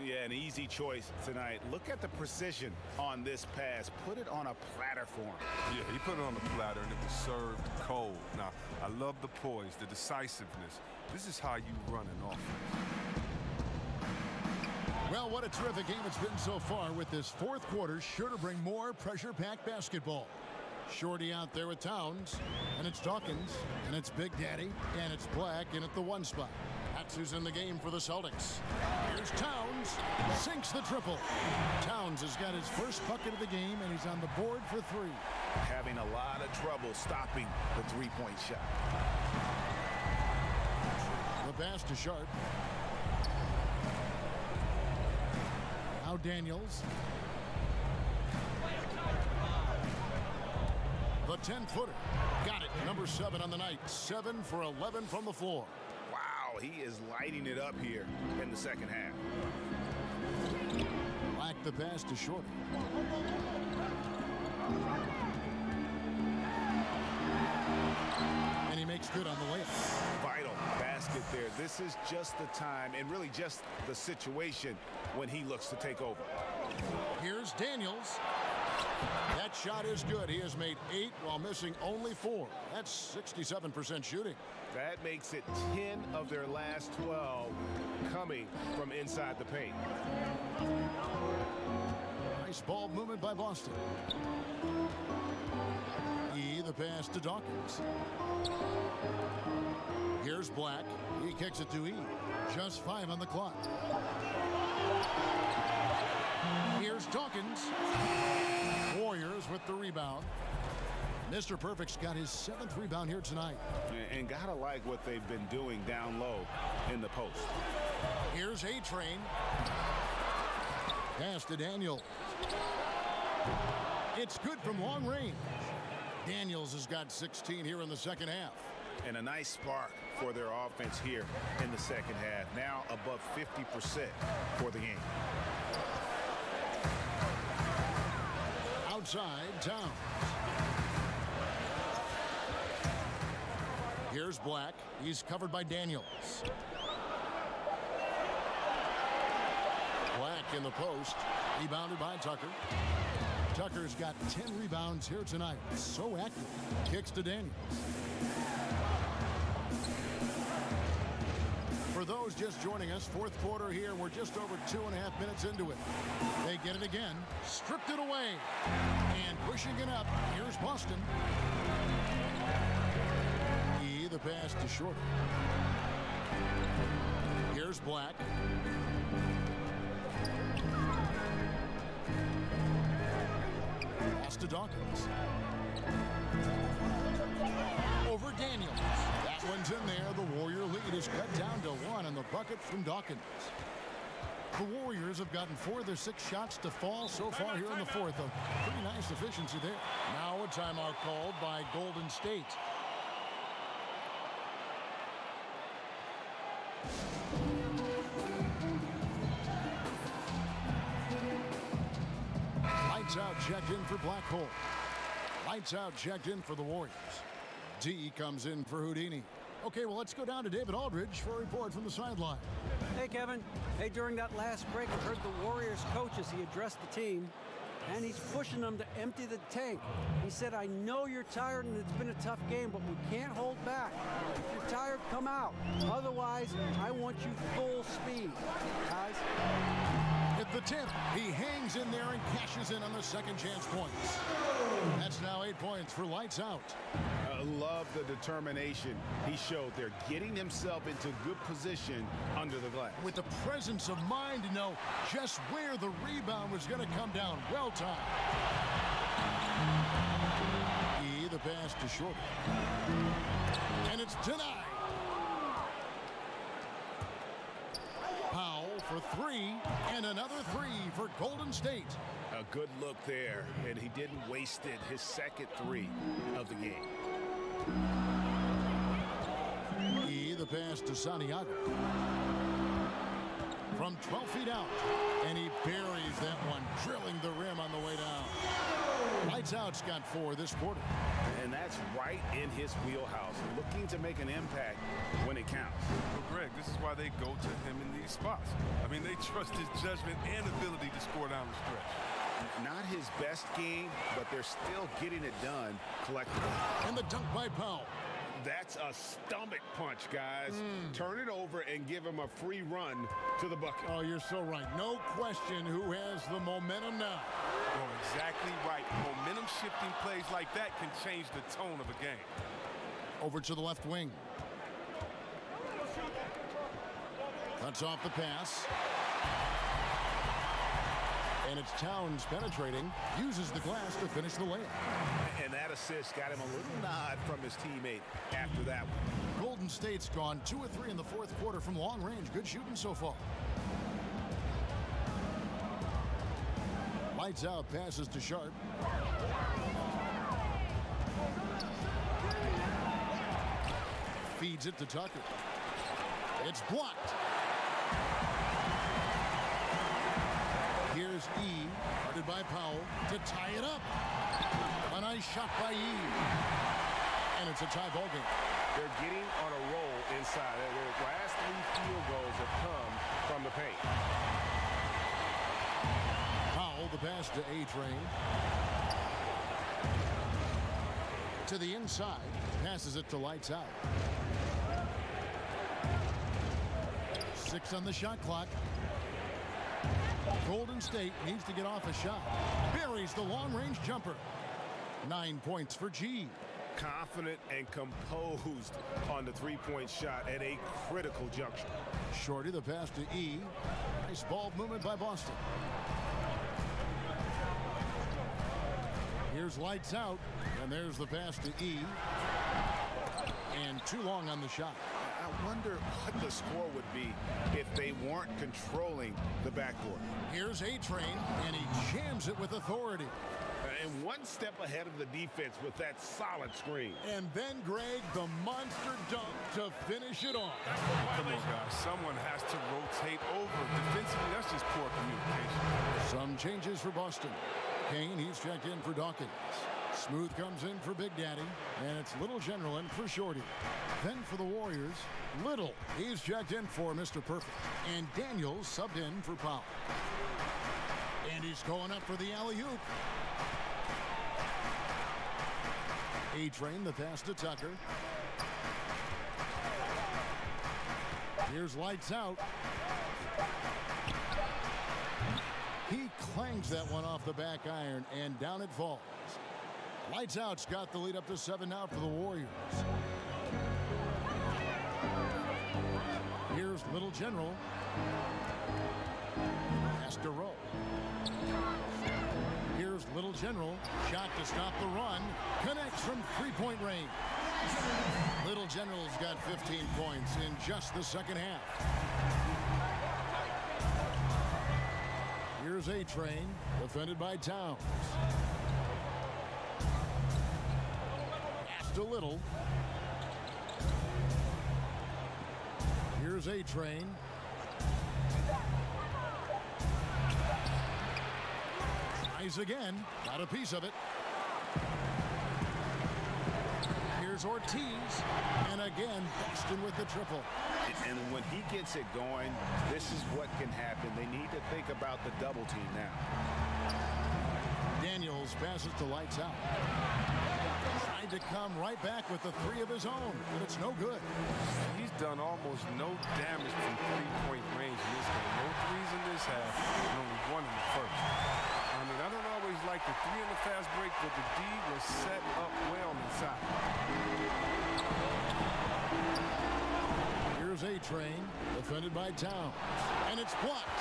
S4: Yeah, an easy choice tonight. Look at the precision on this pass. Put it on a platter for him.
S5: Yeah, he put it on the platter, and it was served cold. Now, I love the poise, the decisiveness. This is how you run an offense.
S2: Well, what a terrific game it's been so far, with this fourth quarter sure to bring more pressure-packed basketball. Shorty out there with Towns, and it's Dawkins, and it's Big Daddy, and it's Black in at the one spot. That's who's in the game for the Celtics. Here's Towns, sinks the triple. Towns has got his first bucket of the game, and he's on the board for three.
S4: Having a lot of trouble stopping the three-point shot.
S2: The pass to Sharp. Now Daniels. The 10-footer. Got it. Number 7 on the night. 7 for 11 from the floor.
S4: Wow, he is lighting it up here in the second half.
S2: Black the pass to Shorty. And he makes good on the layup.
S4: Vital basket there. This is just the time, and really just the situation, when he looks to take over.
S2: Here's Daniels. That shot is good. He has made 8 while missing only 4. That's 67% shooting.
S4: That makes it 10 of their last 12 coming from inside the paint.
S2: Nice ball movement by Boston. The pass to Dawkins. Here's Black. He kicks it to E. Just 5 on the clock. Here's Dawkins. Warriors with the rebound. Mr. Perfect's got his 7th rebound here tonight.
S4: And gotta like what they've been doing down low in the post.
S2: Here's A-Train. Pass to Daniels. It's good from long range. Daniels has got 16 here in the second half.
S4: And a nice spark for their offense here in the second half. Now above 50% for the game.
S2: Outside, Towns. Here's Black. He's covered by Daniels. Black in the post. Rebounded by Tucker. Tucker's got 10 rebounds here tonight. So active. Kicks to Daniels. For those just joining us, fourth quarter here. We're just over 2.5 minutes into it. They get it again. Stripped it away. And pushing it up. Here's Boston. The pass to Shorty. Here's Black. Pass to Dawkins. Over Daniels. That one's in there. The Warrior lead is cut down to 1 on the bucket from Dawkins. The Warriors have gotten 4 of their 6 shots to fall so far here in the fourth. A pretty nice efficiency there. Now a timeout called by Golden State. Lights out, checked in for Black Hole. Lights out checked in for the Warriors. D comes in for Houdini. Okay, well, let's go down to David Aldridge for a report from the sideline.
S8: Hey, Kevin. Hey, during that last break, I heard the Warriors coach as he addressed the team, and he's pushing them to empty the tank. He said, I know you're tired and it's been a tough game, but we can't hold back. If you're tired, come out. Otherwise, I want you full speed, guys.
S2: At the tip, he hangs in there and cashes in on the second chance points. That's now 8 points for Lights Out.
S4: I love the determination he showed there, getting himself into good position under the glass.
S2: With the presence of mind to know just where the rebound was going to come down. Well timed. E, the pass to Short. And it's denied. Powell for three, and another three for Golden State.
S4: A good look there, and he didn't waste it. His second three of the game.
S2: E, the pass to Santiago. From 12 feet out, and he buries that one, drilling the rim on the way down. Lights Out's got 4 this quarter.
S4: And that's right in his wheelhouse, looking to make an impact when it counts.
S5: Well, Greg, this is why they go to him in these spots. I mean, they trust his judgment and ability to score down the stretch.
S4: Not his best game, but they're still getting it done collectively.
S2: And the dunk by Powell.
S4: That's a stomach punch, guys. Turn it over and give him a free run to the bucket.
S2: Oh, you're so right. No question who has the momentum now.
S5: Oh, exactly right. Momentum-shifting plays like that can change the tone of a game.
S2: Over to the left wing. Cuts off the pass. And it's Towns penetrating, uses the glass to finish the layup.
S4: And that assist got him a little nod from his teammate after that one.
S2: Golden State's gone 2 of 3 in the fourth quarter from long range. Good shooting so far. Lights Out passes to Sharp. Feeds it to Tucker. It's blocked. Here's E, guarded by Powell, to tie it up. A nice shot by E. And it's a tie ball game.
S4: They're getting on a roll inside. Their last 3 field goals have come from the paint.
S2: Powell, the pass to A-Train. To the inside, passes it to Lights Out. 6 on the shot clock. Golden State needs to get off a shot. Buries the long-range jumper. 9 points for G.
S4: Confident and composed on the three-point shot at a critical juncture.
S2: Shorty, the pass to E. Nice ball movement by Boston. Here's Lights Out, and there's the pass to E. And too long on the shot.
S4: I wonder what the score would be if they weren't controlling the backcourt.
S2: Here's A-Train, and he jams it with authority.
S4: And one step ahead of the defense with that solid screen.
S2: And then, Greg, the monster dunk to finish it off.
S5: Come on, guys. Someone has to rotate over. Defensively, that's just poor communication.
S2: Some changes for Boston. Kane, he's checked in for Dawkins. Smooth comes in for Big Daddy, and it's Little General in for Shorty. Then for the Warriors, Little, he's checked in for Mr. Perfect. And Daniels subbed in for Powell. And he's going up for the alley-oop. A-Train, the pass to Tucker. Here's Lights Out. He clangs that one off the back iron, and down it falls. Lights Out's got the lead up to 7 now for the Warriors. Here's Little General. Has to roll. Here's Little General. Shot to stop the run. Connects from three-point range. Little General's got 15 points in just the second half. Here's A-Train, defended by Towns. Pass to Little. Here's A-Train. Tries again. Got a piece of it. Here's Ortiz. And again, Boston with the triple.
S4: And when he gets it going, this is what can happen. They need to think about the double team now.
S2: Daniels passes to Lights Out. Tried to come right back with the three of his own, but it's no good.
S5: He's done almost no damage from three-point range in this game. No threes in this half, and only one in the first. I mean, I don't always like the three in the fast break, but the D was set up well inside.
S2: Here's A-Train, defended by Towns, and it's blocked.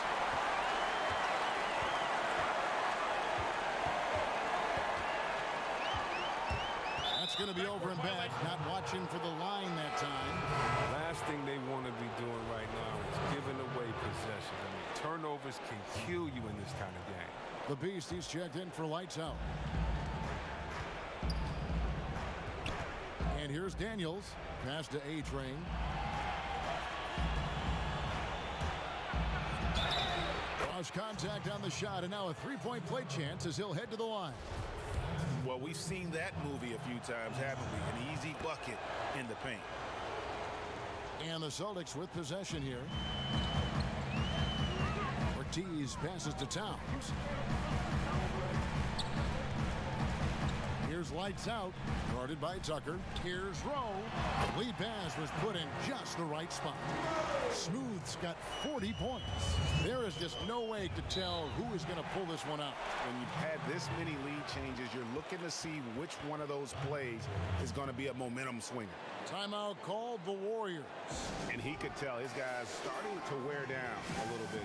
S2: That's going to be over and back. Not watching for the line that time.
S5: Last thing they want to be doing right now is giving away possession. I mean, turnovers can kill you in this kind of game.
S2: The Beast, he's checked in for Lights Out. And here's Daniels. Pass to A-Train. Cross contact on the shot, and now a three-point play chance as he'll head to the line.
S4: Well, we've seen that movie a few times, haven't we? An easy bucket in the paint.
S2: And the Celtics with possession here. Ortiz passes to Towns. Here's Lights Out, guarded by Tucker. Here's Rowe. The lead pass was put in just the right spot. Smooth's got 40 points. There is just no way to tell who is going to pull this one out.
S4: When you've had this many lead changes, you're looking to see which one of those plays is going to be a momentum swinger.
S2: Timeout called the Warriors.
S4: And he could tell his guys starting to wear down a little bit.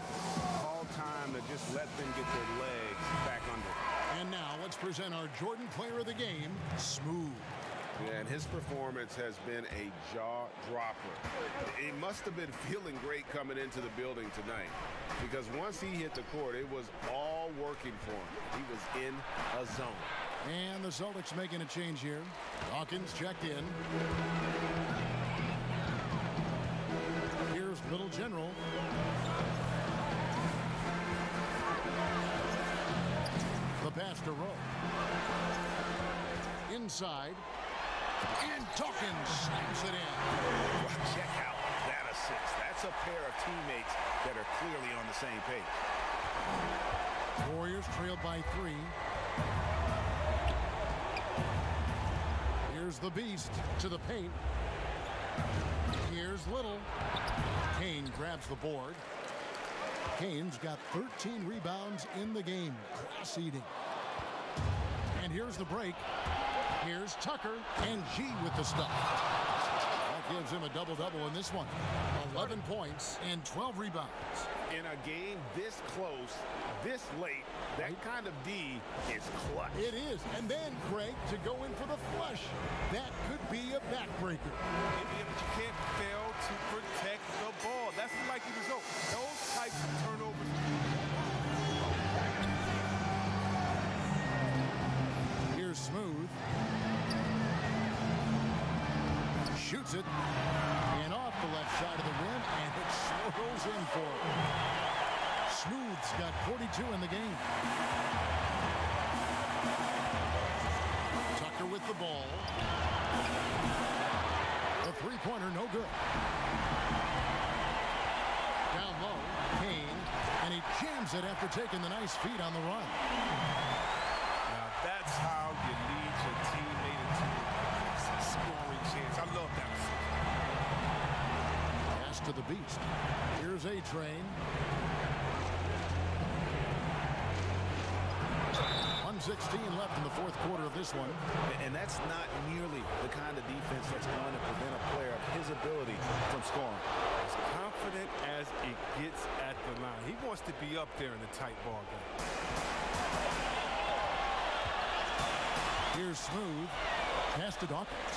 S4: All time to just let them get their legs back under.
S2: And now let's present our Jordan Player of the Game, Smooth.
S9: Yeah, and his performance has been a jaw-dropper. He must have been feeling great coming into the building tonight, because once he hit the court, it was all working for him. He was in a zone.
S2: And the Celtics making a change here. Hawkins checked in. Here's Little General. The pass to Rowe. Inside. And Dawkins slams it in.
S4: Well, check out that assist. That's a pair of teammates that are clearly on the same page.
S2: Warriors trailed by 3. Here's the Beast to the paint. Here's Little. Kane grabs the board. Kane's got 13 rebounds in the game. Class eating. And here's the break. Here's Tucker and G with the stuff. That gives him a double-double in this one. 11 points and 12 rebounds.
S4: In a game this close, this late, that kind of D is clutch.
S2: It is. And then, Greg, to go in for the flush. That could be a backbreaker.
S5: Maybe but you can't fail to protect the ball. That's the likely result. Those types of turnovers.
S2: Here's Smooth. Shoots it. And off the left side of the rim, and it swirls in for him. Smooth's got 42 in the game. Tucker with the ball. The three-pointer, no good. Down low, Kane, and he jams it after taking the nice feed on the run.
S5: Now that's how you lead your teammate into a scoring chance. I love that.
S2: Pass to the Beast. Here's A-Train. 1:16 left in the fourth quarter of this one.
S4: And that's not nearly the kind of defense that's going to prevent a player of his ability from scoring.
S5: As confident as it gets at the line. He wants to be up there in the tight ball game.
S2: Here's Smooth. Pass to Dawkins.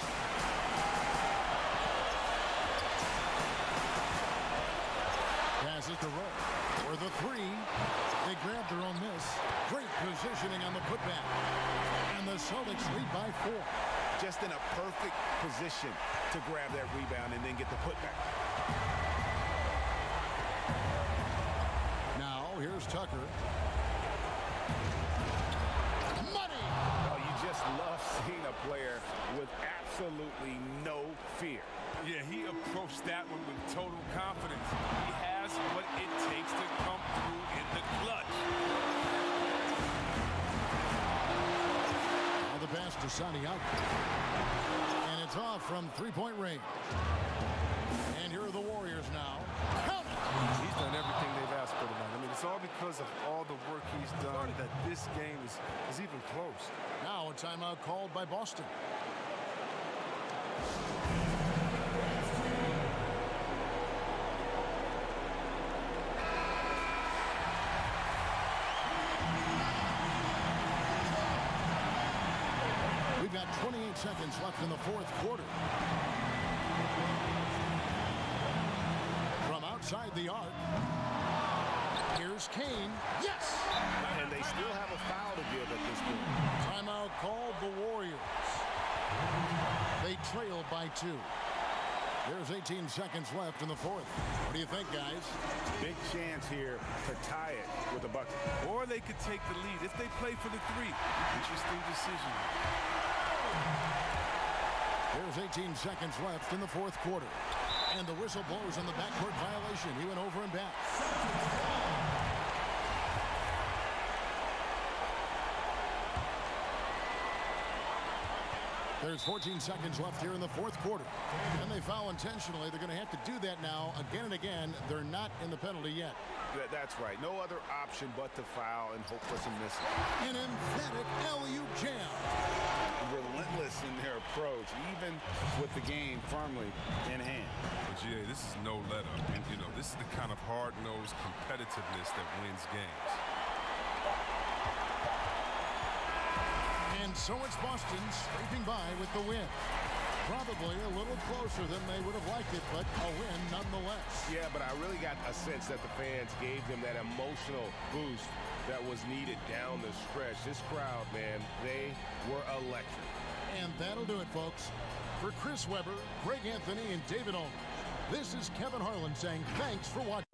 S2: Passes to Rowe. For the three. They grab their own miss. Great positioning on the putback. And the Celtics lead by 4.
S4: Just in a perfect position to grab that rebound and then get the putback.
S2: Now, here's Tucker. Money!
S4: Oh, you just love seeing a player with absolutely no fear.
S5: Yeah, he approached that one with total confidence. He has what it takes to come through in the clutch.
S2: Now the pass to Sonny out. And it's off from three-point range. And here are the Warriors now. Count it!
S5: He's done everything they've asked for tonight. I mean, it's all because of all the work he's done that this game is even close.
S2: Now a timeout called by Boston. We've got 28 seconds left in the fourth quarter. From outside the arc, here's Kane. Yes!
S4: And they still have a foul to give at this point.
S2: Timeout called the Warriors. They trail by 2. There's 18 seconds left in the fourth. What do you think, guys?
S4: Big chance here to tie it with a bucket.
S5: Or they could take the lead if they play for the 3. Interesting decision.
S2: There's 18 seconds left in the fourth quarter. And the whistle blows on the backcourt violation. He went over and back. There's 14 seconds left here in the fourth quarter. And they foul intentionally. They're going to have to do that now again and again. They're not in the penalty yet.
S4: That's right. No other option but to foul and hope for some misses.
S2: An emphatic alley-oop jam.
S4: Relentless in their approach, even with the game firmly in hand.
S5: But GA, this is no let up. You know, this is the kind of hard-nosed competitiveness that wins games.
S2: And so it's Boston scraping by with the win. Probably a little closer than they would have liked it, but a win nonetheless.
S4: Yeah, but I really got a sense that the fans gave them that emotional boost that was needed down the stretch. This crowd, man, they were electric.
S2: And that'll do it, folks. For Chris Webber, Greg Anthony, and David Ulmer, this is Kevin Harlan saying thanks for watching.